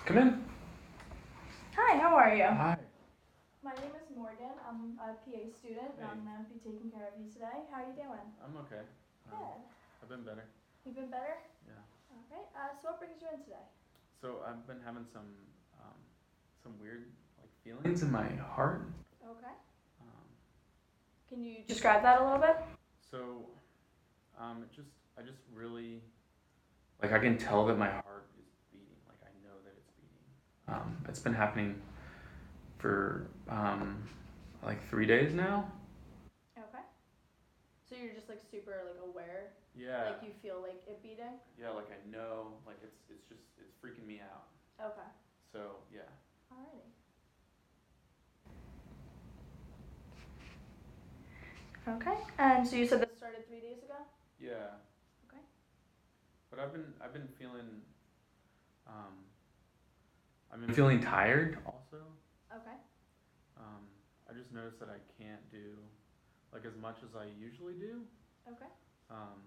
Come in. Hi, how are you? Hi. My name is Morgan. I'm a PA student, and Hey. I'm going to be taking care of you today. How are you doing? I'm okay. Good. I've been better. You've been better? Yeah. All right. So what brings you in today? So I've been having some weird like feelings in my heart. Okay. Um, Can you describe that a little bit? so I just really like I can tell that my heart is beating. Like I know that it's beating. It's been happening for like 3 days now. Okay. So you're just like super like aware? Yeah. Like you feel like it beating? Yeah. Like I know. Like it's freaking me out. Okay. So yeah. Alrighty. Okay. And so you said this started 3 days ago? Yeah. Okay. But I've been feeling um, I've been feeling tired also. Okay. I just noticed that I can't do like as much as I usually do. Okay. Um,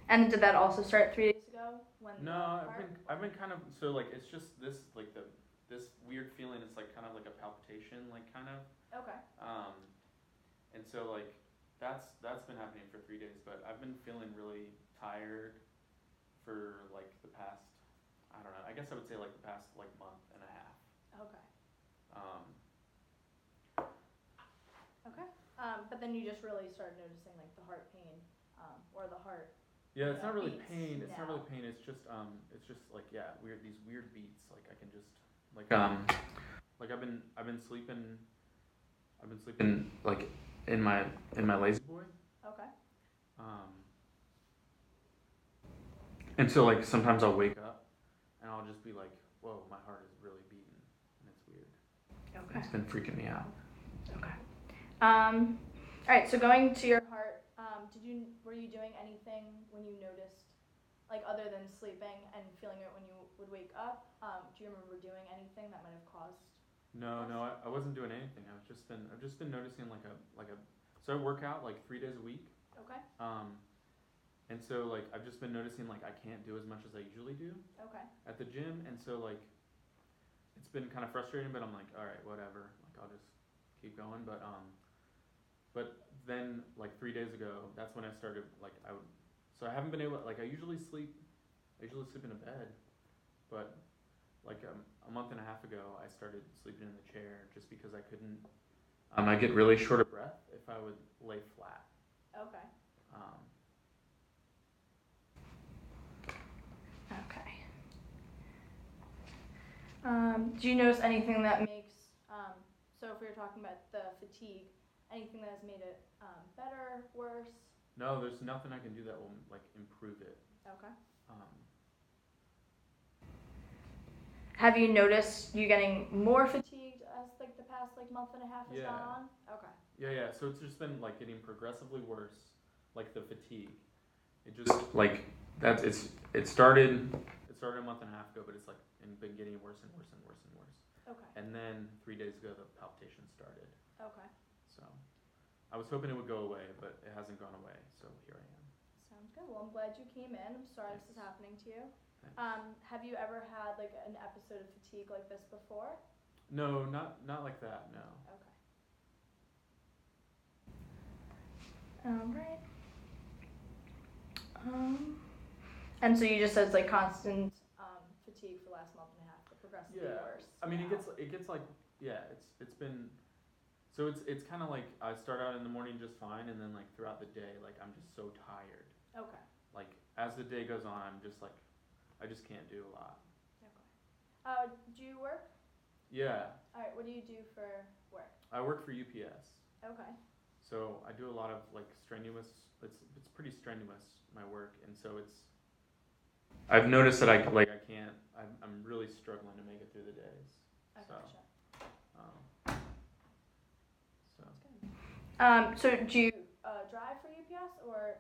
And did that also start 3 days ago when no, the I've been kind of so like it's just this like this weird feeling. It's like kind of like a palpitation, like kind of. Okay. And so like that's been happening for 3 days, but I've been feeling really tired for like the past I don't know. I guess I would say like the past like month and a half. Okay. Um, Okay. But then you just really started noticing like the heart pain, or the heart. Yeah, it's not really beats pain. It's not now. really pain. It's just like yeah, weird these weird beats. Like I can just like I've been sleeping. I've been sleeping like in my lazy boy. Okay. Um, and so like sometimes I'll wake up and I'll just be like, whoa, my heart is really beating, and it's weird. Okay. It's been freaking me out. Okay. All right. So going to your heart, were you doing anything when you noticed, like other than sleeping and feeling it when you would wake up? Do you remember doing anything that might have caused? No, no, I wasn't doing anything. I've just been noticing like a so I work out like 3 days a week. Okay. And so like I've just been noticing like I can't do as much as I usually do Okay. at the gym, and so like it's been kind of frustrating, but I'm like, all right, whatever. Like I'll just keep going. But then like 3 days ago, that's when I started like I would. So I haven't been able like I usually sleep. I usually sleep in a bed, but like a month and a half ago, I started sleeping in the chair just because I couldn't. I get really short of breath if I would lay flat. Okay. Um, Okay. Do you notice anything that makes, so if we were talking about the fatigue, anything that has made it better, worse? no, there's nothing I can do that will like improve it. Okay. Um, Have you noticed you getting more fatigued as like the past like month and a half has Yeah. gone on? Okay. yeah. So it's just been like getting progressively worse, like the fatigue. It just like that's it started. It started a month and a half ago, but it's like been getting worse and worse and worse and worse. Okay. And then 3 days ago, the palpitations started. Okay. So I was hoping it would go away, but it hasn't gone away. So here I am. Sounds good. Well, I'm glad you came in. I'm sorry Thanks. this is happening to you. Thanks. Have you ever had like an episode of fatigue like this before? No, not like that. No. Okay. All right. And so you just said it's like constant fatigue for the last month and a half, but progressively worse. I mean, now. it gets like yeah. It's been so it's kind of like I start out in the morning just fine, and then like throughout the day, like I'm just so tired. Okay. Like as the day goes on, I'm just like I just can't do a lot. Okay. Do you work? Yeah. All right. What do you do for work? I work for UPS. Okay. So I do a lot of like strenuous. It's pretty strenuous my work, and so it's. I've noticed that I can't. I'm really struggling to make it through the days. I So. gotcha. So. So do you drive for UPS, or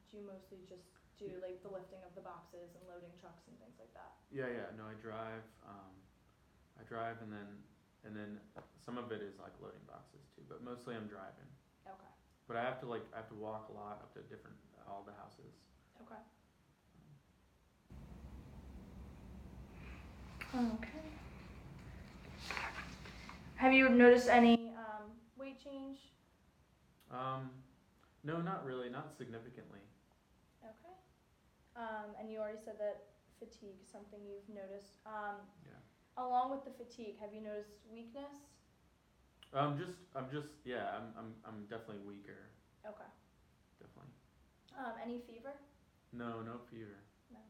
do you mostly just do like the lifting of the boxes and loading trucks and things like that? Yeah. No, I drive. I drive, and then some of it is like loading boxes too, but mostly I'm driving. Okay. But I have to walk a lot up to all the houses. Okay. Okay. Have you noticed any weight change? No, not really, not significantly. Okay. And you already said that fatigue is something you've noticed. Yeah. Along with the fatigue, have you noticed weakness? I'm definitely weaker. Okay. Definitely. Any fever? No, no fever. No.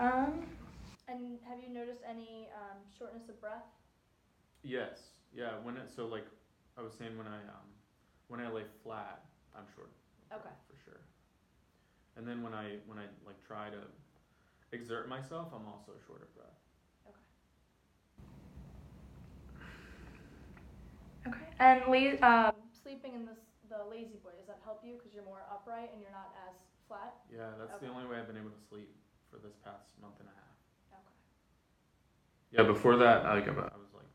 Okay. And have you noticed any shortness of breath? Yes. Yeah. So like, I was saying when I lay flat, I'm short. Okay. For sure. And then when I like try to exert myself, I'm also short of breath. Okay. And sleeping in the lazy boy, does that help you because you're more upright and you're not as flat? Yeah, that's Okay. the only way I've been able to sleep for this past month and a half. Okay. Yeah, before that, I was like,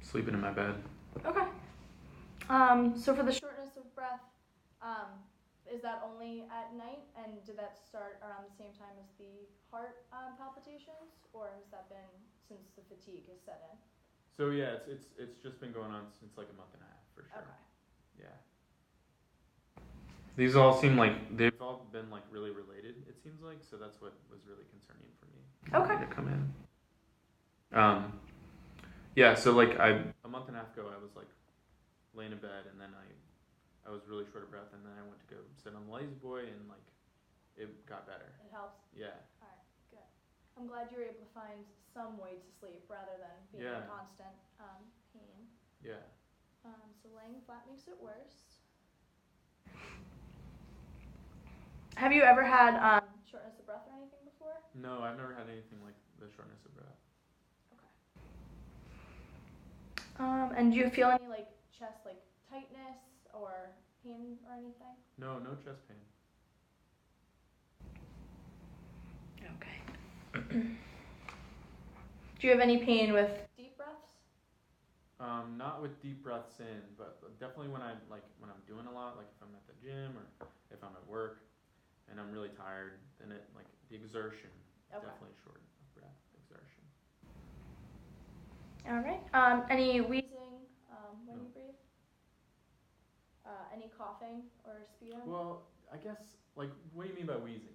sleeping in my bed. Okay. So for the shortness of breath, is that only at night? And did that start around the same time as the heart palpitations, or has that been since the fatigue has set in? So yeah, it's just been going on since like a month and a half for sure. Okay. Yeah. These all seem like they've all been like really related. It seems like, so that's what was really concerning for me. Okay. To come in. Yeah. So like a month and a half ago, I was like laying in bed, and then I was really short of breath, and then I went to go sit on the lazy boy, and like it got better. It helps. Yeah. All right. Good. I'm glad you were able to find some way to sleep rather than being in constant pain. Yeah. So laying flat makes it worse. Have you ever had shortness of breath or anything before? No, I've never had anything like the shortness of breath. Okay. And do you feel any like chest like tightness or pain or anything? No, no chest pain. Okay. Do you have any pain with deep breaths? Not with deep breaths in, but definitely when I'm doing a lot, like if I'm at the gym or if I'm at work and I'm really tired, then it like the exertion, definitely short of breath exertion. All right. Any wheezing when you breathe? Any coughing or sputum? Well, I guess like what do you mean by wheezing?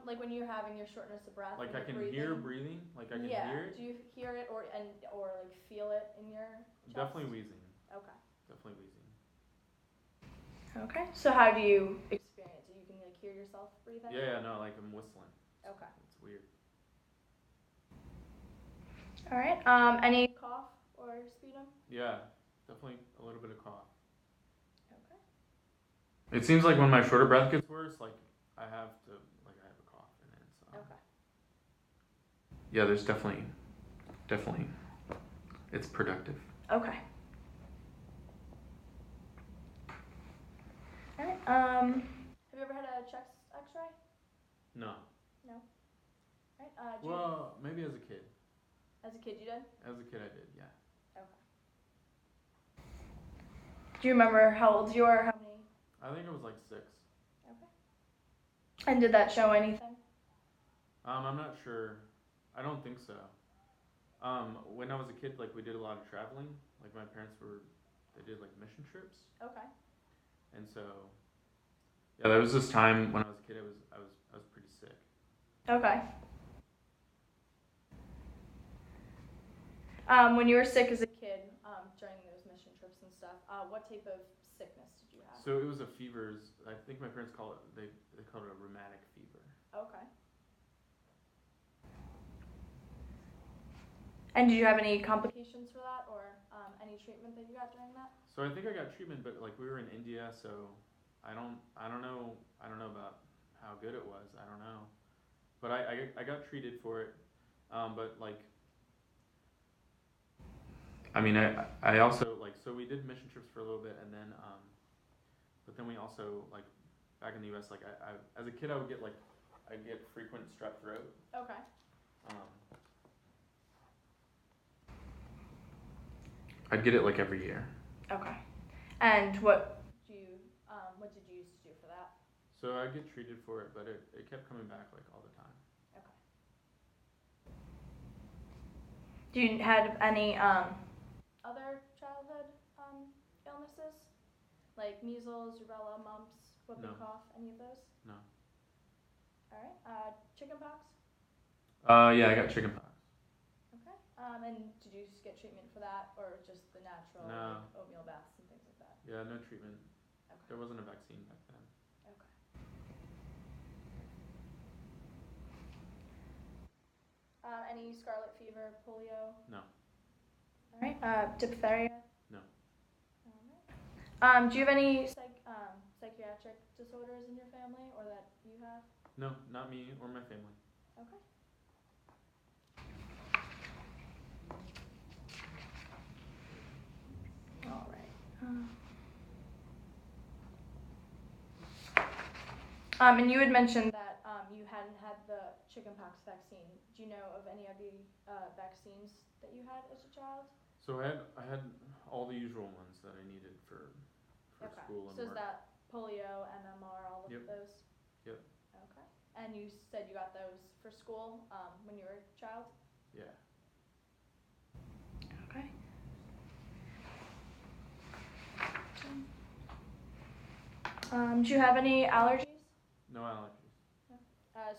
Like when you're having your shortness of breath. Like I can hear breathing. Like I can hear it. Do you hear it or like feel it in your chest? Definitely wheezing. Okay. Definitely wheezing. Okay. So how do you experience it? You can like hear yourself breathing? Yeah, no, like I'm whistling. Okay. It's weird. All right. Any cough or sputum? Yeah, definitely a little bit of cough. Okay. It seems like when my shorter breath gets worse, like I have a cough in it. So. Okay. Yeah, there's definitely, it's productive. Okay. All right. Have you ever had a chest X-ray? No. No. All right. Well, maybe as a kid. As a kid, you did? As a kid, I did. Yeah. Okay. Do you remember how old you were? How many? I think it was like 6. Okay. And did that show anything? I'm not sure. I don't think so. When I was a kid, like we did a lot of traveling. Like my parents they did like mission trips. Okay. And so, yeah, there was this time when I was a kid. I was pretty sick. Okay. When you were sick as a kid, during those mission trips and stuff, what type of sickness did you have? So it was a fevers. I think my parents call it. They call it a rheumatic fever. Okay. And did you have any complications for that, or any treatment that you got during that? So I think I got treatment, but like we were in India, so I don't know about how good it was. I don't know, but I got treated for it. But like, I mean, I also like, so we did mission trips for a little bit, and then but then we also like back in the U.S. like I as a kid I'd get frequent strep throat. Okay. I'd get it like every year. Okay. And what did you used to do for that? So I get treated for it, but it kept coming back like all the time. Okay. Do you have any other childhood illnesses? Like measles, rubella, mumps, whooping No. cough, any of those? No. Alright. Chickenpox? Yeah, I got chickenpox. Okay. And did you just get treatment for that, or just the natural No. like, oatmeal baths and things like that? Yeah, no treatment. Okay. There wasn't a vaccine back then. Okay. Any scarlet fever, polio? No. Alright. Diphtheria? No. Do you have any psychiatric disorders in your family, or that you have? No, not me or my family. Okay. All right. And you had mentioned that you hadn't had the chickenpox vaccine. Do you know of any other vaccines that you had as a child? So I had all the usual ones that I needed for Okay. school and So is work. that polio, MMR, all of Yep. those? Yep. Okay. And you said you got those for school when you were a child? Yeah. Okay. Do you have any allergies? No allergies.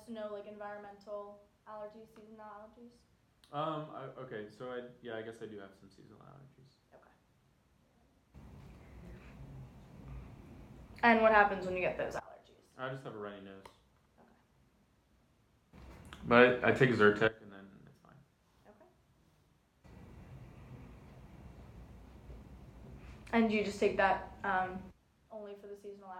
So no like environmental allergies, seasonal allergies? Okay, so I guess I do have some seasonal allergies. Okay. And what happens when you get those allergies? I just have a runny nose. Okay. But I take Zyrtec and then it's fine. Okay. And do you just take that only for the seasonal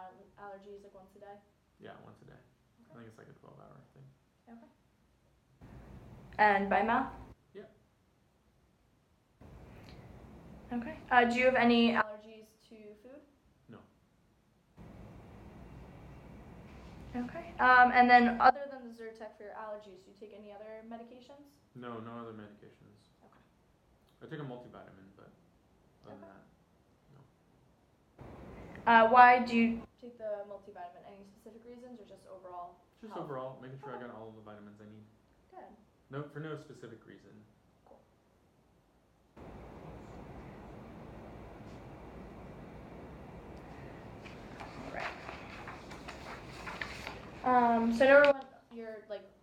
allergies, like once a day? Yeah, once a day. Okay. I think it's like a 12-hour thing. Okay. And by mouth? Yeah. Okay. Do you have any allergies to food? No. Okay. And then other than the Zyrtec for your allergies, do you take any other medications? No, no other medications. Okay. I take a multivitamin, but other than Okay. that, Why do you take the multivitamin? Any specific reasons, or just overall? just health? overall making sure I got all of the vitamins I need. Good. No, for no specific reason. So I know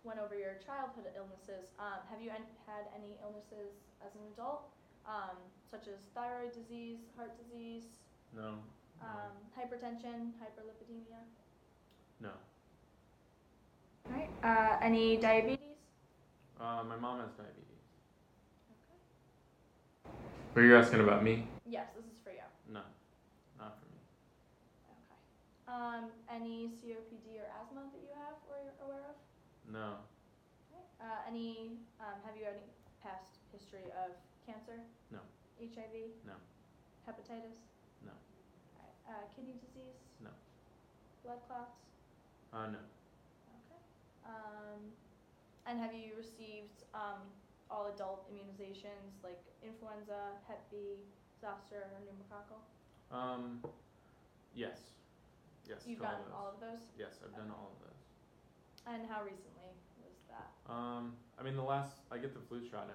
went over your childhood illnesses. Have you had any illnesses as an adult, such as thyroid disease, heart disease, No. hypertension, hyperlipidemia? No. All right. Any diabetes? My mom has diabetes. Okay. But you're asking about me? Yes, this is for you. No, not for me. Okay. Any COPD or asthma that you have or you're aware of? No. Okay. Have you any past history of cancer? No. HIV? No. Hepatitis? No. All right. Kidney disease? No. Blood clots? No. Okay. And have you received all adult immunizations like influenza, Hep B, zoster, or pneumococcal? Yes. Yes. You've to gotten all all of those? Yes, I've done all of those. And how recently was that? I mean I get the flu shot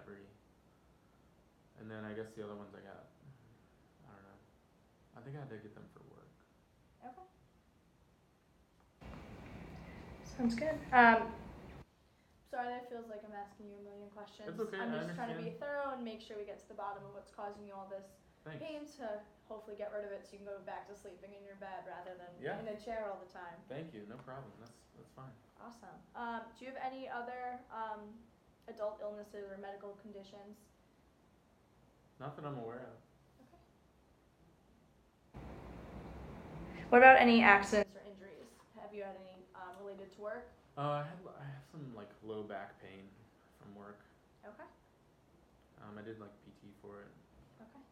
and then I guess the other ones I got, I don't know. I think I had to get them for work. Okay. Sounds good. Sorry, that feels like I'm asking you a million questions. It's okay, I'm I just trying to be understand. thorough and make sure we get to the bottom of what's causing you all this Thanks. pain to hopefully get rid of it so you can go back to sleeping in your bed rather than Yeah. in a chair all the time. Thank you, no problem. That's fine. Awesome. Do you have any other adult illnesses or medical conditions? Not that I'm aware of. What about any accidents or injuries? Have you had any related to work? I have some like low back pain from work. Okay. I did like PT for it. Okay.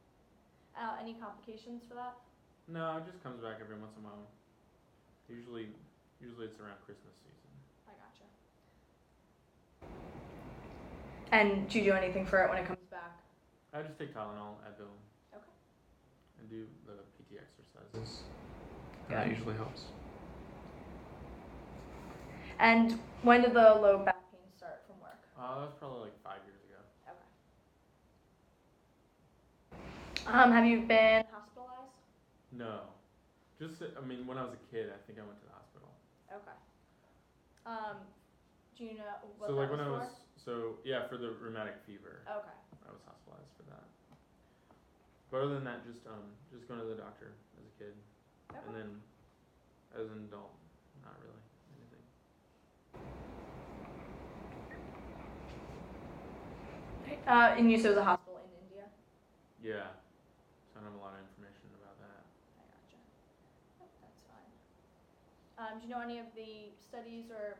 Any complications for that? No, it just comes back every once in a while. Usually it's around Christmas season. I gotcha. And do you do anything for it when it comes back? I just take Tylenol, Advil. Okay. And do the PT exercises. And Good. that usually helps. And when did the low back pain start from work? That was probably like 5 years ago. Okay. Have you been hospitalized? No. Just, I mean, when I was a kid, I think I went to the hospital. Okay. Do you know what So that like when was I was, so yeah, for the rheumatic fever, for? Okay. I was hospitalized for that. But other than that, just going to the doctor as a kid, Okay. and then as an adult, not really anything. And you said it was a hospital in India? Yeah. So I don't have a lot of information about that. I gotcha. Oh, that's fine. Do you know any of the studies or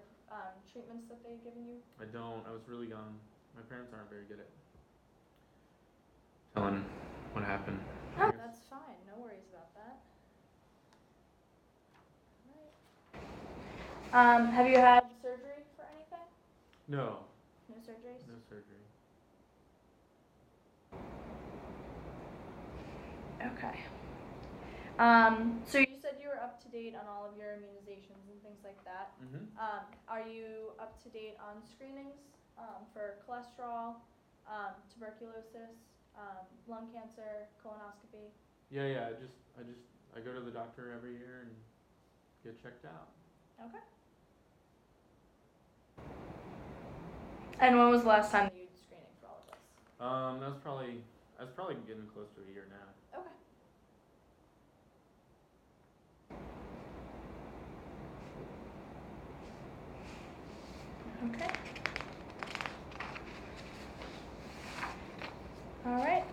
treatments that they've given you? I don't. I was really young. My parents aren't very good at telling what happened. Oh, that's fine. No worries about that. Right. Have you had surgery for anything? No. No surgeries? No surgery. Okay. So you said you were up to date on all of your immunizations and things like that. Mm-hmm. Are you up to date on screenings for cholesterol, tuberculosis, lung cancer, colonoscopy? Yeah. I go to the doctor every year and get checked out. Okay. And when was the last time that you did screening for all of this? That was probably getting close to a year now. Okay. Okay. All right.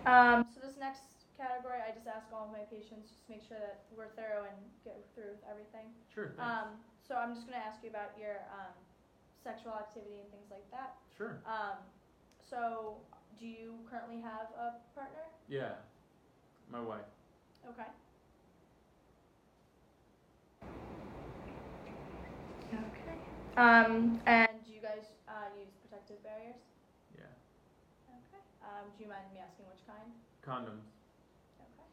So this next category, I just ask all of my patients just to make sure that we're thorough and get through with everything. Sure. Thanks. So I'm just going to ask you about your sexual activity and things like that. Sure. So do you currently have a partner? Yeah. My wife. Okay. Okay. And do you guys use protective barriers? Yeah. Okay. Do you mind me asking which kind? Condoms. Okay.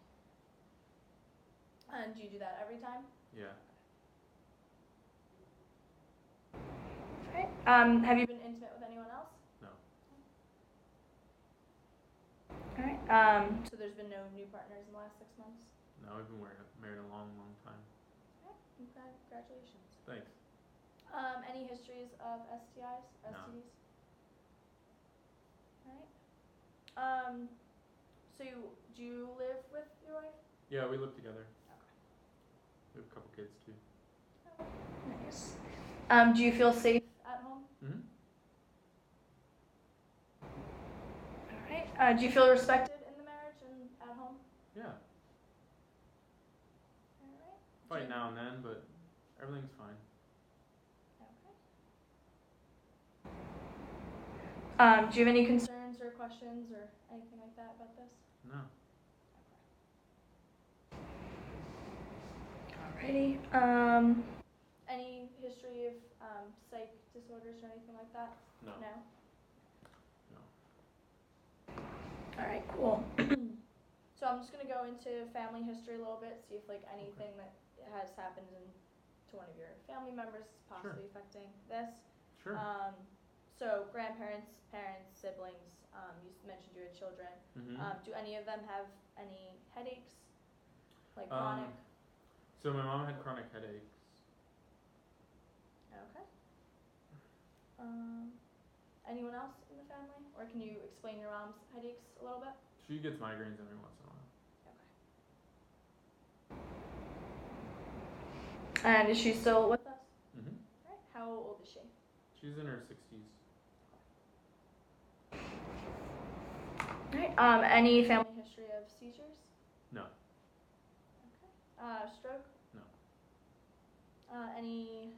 And do you do that every time? Yeah. Okay. Have you been intimate with anyone else? No. All right. So there's been no new partners in the last 6 months? No, we've been married a long, long time. Okay. Congratulations. Thanks. Any histories of STIs, No. STDs? All right. So do you live with your wife? Yeah, we live together. Okay. We have a couple kids too. Nice. Do you feel safe at home? Mm-hmm. All right. Do you feel respected in the marriage and at home? Yeah. All right. Fight now and then, but everything's fine. Okay. Do you have any concerns or questions or anything like that about this? No. Alrighty. Any history of psych disorders or anything like that? No. No? No. Alright, cool. So I'm just going to go into family history a little bit, see if like anything that has happened to one of your family members is possibly affecting this. Sure. So grandparents, parents, siblings, you mentioned you had children. Mm-hmm. Do any of them have any headaches? Like chronic? So my mom had chronic headaches. Okay. Anyone else in the family? Or can you explain your mom's headaches a little bit? She gets migraines every once in a while. Okay. And is she still with us? Mm-hmm. Right. How old is she? She's in her 60s. Right. Any family history of seizures? No. Okay. Stroke? No. Any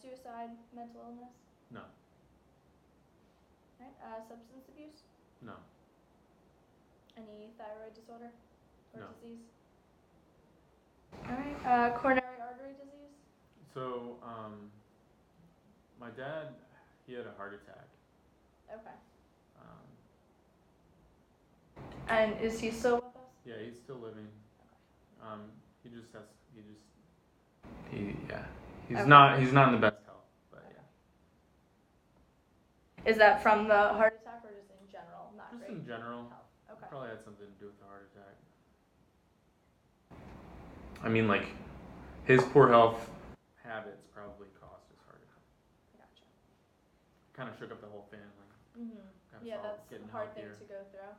suicide, mental illness? No. Right. Substance abuse? No. Any thyroid disorder or No. disease? Alright. Coronary artery disease? So, my dad, he had a heart attack. Okay. Um, And is he still with us? yeah, he's still living. He's Okay. not in the best health, but yeah. Is that from the heart attack or just in general? Not Just great in general. health. Okay. Probably had something to do with the heart attack. I mean, like, his poor health habits probably caused his heart attack. Gotcha. Kind of shook up the whole family. Mhm. Got us Yeah, all that's getting a hard healthier. thing to go through.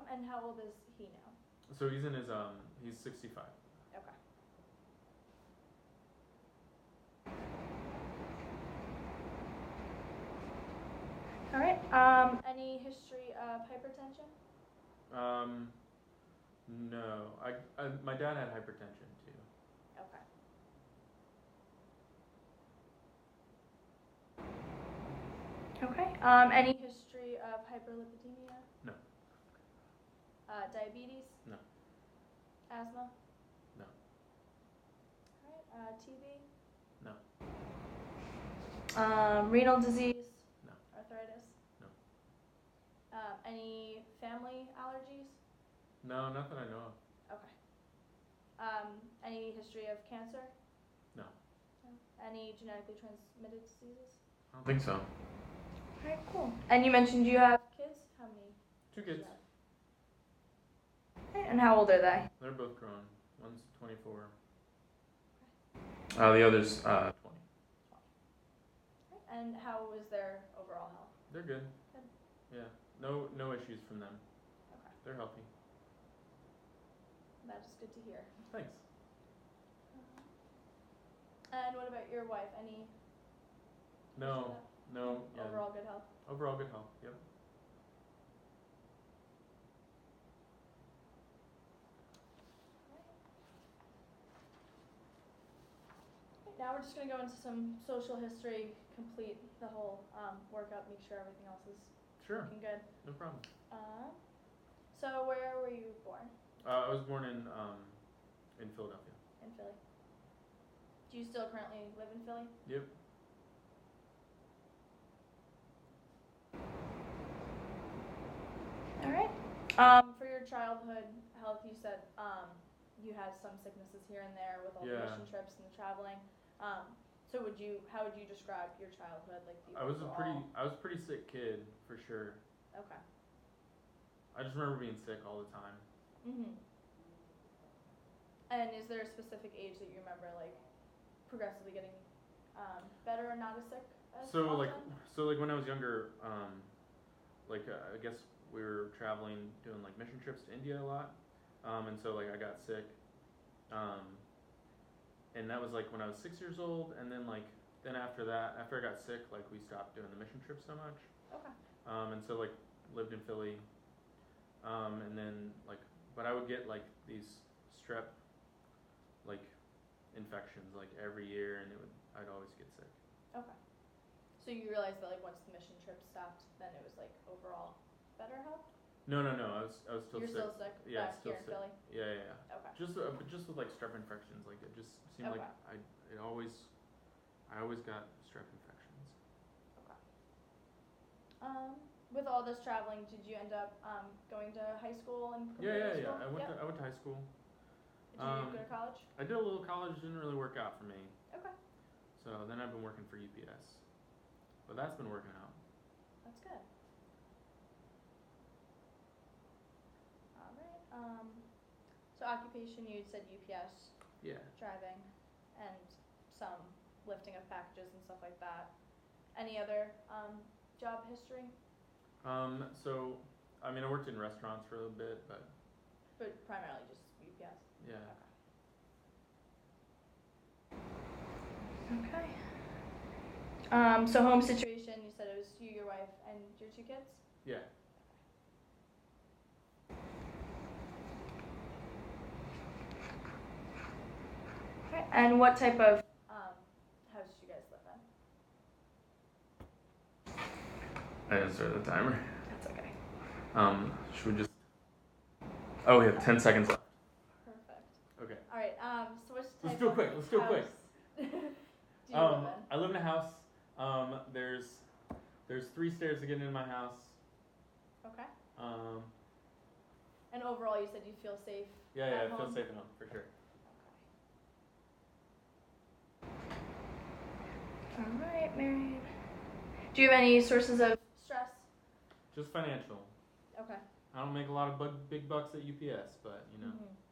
And how old is he now? So he's in his he's 65. Okay. All right. Any history of hypertension? No. My dad had hypertension too. Okay. Okay. Any history of hyperlipidemia? No. Diabetes? No. Asthma? No. All right. TB? No. Renal disease? No. Arthritis? No. Any family allergies? No, not that I know of. Okay. Any history of cancer? No. No. Any genetically transmitted diseases? I don't think so. Alright, cool. And you mentioned you have kids? How many? 2 do you kids. have? Okay, and how old are they? They're both grown. One's 24. The other's 20. And how was their overall health? They're good. Good. Yeah. No issues from them. Okay. They're healthy. That is good to hear. Thanks. And what about your wife? Any No. No. Yeah. overall good health? Overall good health. Yep. Now we're just going to go into some social history, complete the whole workup, make sure everything else is Sure. looking good. No problem. So where were you born? I was born in Philadelphia. In Philly. Do you still currently live in Philly? Yep. All right. For your childhood health, you said you had some sicknesses here and there with all the Yeah. mission trips and the traveling. So how would you describe your childhood, like the I was a overall- pretty sick kid for sure. Okay. I just remember being sick all the time. Mhm. And is there a specific age that you remember, like, progressively getting better or not as sick as So often? like when I was younger, I guess we were traveling, doing like mission trips to India a lot, and so like I got sick, and that was like when I was 6 years old, and then after that, after I got sick, like we stopped doing the mission trips so much, Okay. and so like lived in Philly, and then but I would get like these strep like infections like every year, and I'd always get sick. Okay. So you realized that, like, once the mission trip stopped, then it was like overall better health? No, I was still You're sick. still sick Yeah, back still here in sick. Philly? Yeah. Okay. Just with like strep infections, like it just seemed like Okay. I always got strep infections. Okay. With all this traveling, did you end up going to high school and Yeah. middle school? I went to high school. Did you go to college? I did a little college, didn't really work out for me. Okay. So then I've been working for UPS, but that's been working out. That's good. All right. So occupation, you said UPS, Yeah. driving, and some lifting of packages and stuff like that. Any other job history? So I mean I worked in restaurants for a little bit, but But primarily just UPS. yeah. Okay. So home situation, you said it was you, your wife, and your 2 kids? Yeah. Okay. And what type of house did you guys live in? I didn't start the timer. That's okay. Should we just? Oh, we have 10 seconds left. Perfect. Okay. All right. So which type Let's do it quick. Let's do it quick. do you live in? I live in a house. There's 3 stairs to get into my house. Okay. And overall, you said you feel safe. yeah, at I feel home? safe at home for sure. Okay. All right, Marion. Do you have any sources of stress? Just financial. Okay. I don't make a lot of big bucks at UPS, but you know. Mhm.